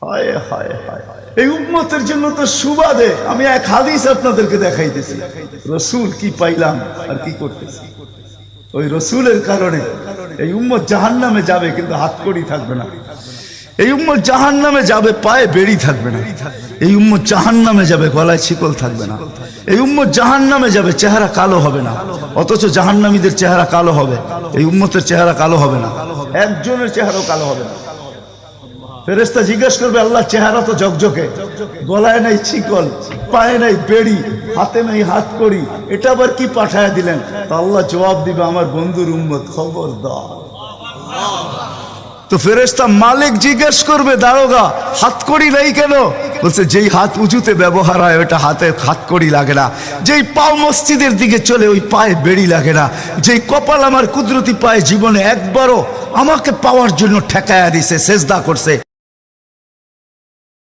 হায় হায় হায়, এই উম্মতের জন্য তো সুবাদে আমি এক হাদিস আপনাদেরকে দেখাইতেছি। রসুল কি পাইলাম আর কি করতেছি। ওই রসুলের কারণে এই উম্মত জাহান্নামে যাবে, কিন্তু হাতকড়ি থাকবে না। এই উম্মত জাহান্নামে যাবে, পায়ে বেড়ি থাকবে না। এই উম্মত জাহান্নামে যাবে, গলায় শিকল থাকবে না। এই উম্মত জাহান্নামে যাবে, চেহারা কালো হবে না। অথচ জাহান্নামীদের চেহারা কালো হবে, এই উম্মতের চেহারা কালো হবে না। একজনের চেহারাও কালো হবে না। ফেরেশতা জিজ্ঞেস করবে, আল্লাহ চেহারা তো ঝকঝকে, গলায় নাই শিকল, পায়ে নাই বেড়ি, হাতে নাই হাতকড়ি, এটা আবার কি পাঠায় দিলেন? তো আল্লাহ জবাব দিবে, আমার বন্ধুর উম্মত, খবরদার। তো ফেরেশতা মালিক জিজ্ঞেস করবে, দারোগা হাতকড়ি নাই কেন? বলছে, যেই হাত উঁচুতে ব্যবহার হয় ওটা হাতে হাতকড়ি লাগে না। যেই পাও মসজিদের দিকে চলে ওই পায়ে বেড়ি লাগে না। যেই কপাল আমার কুদরতি পায়ে জীবনে একবারও আমাকে পাওয়ার জন্য ঠেকায়া দিছে, সেজদা করছে,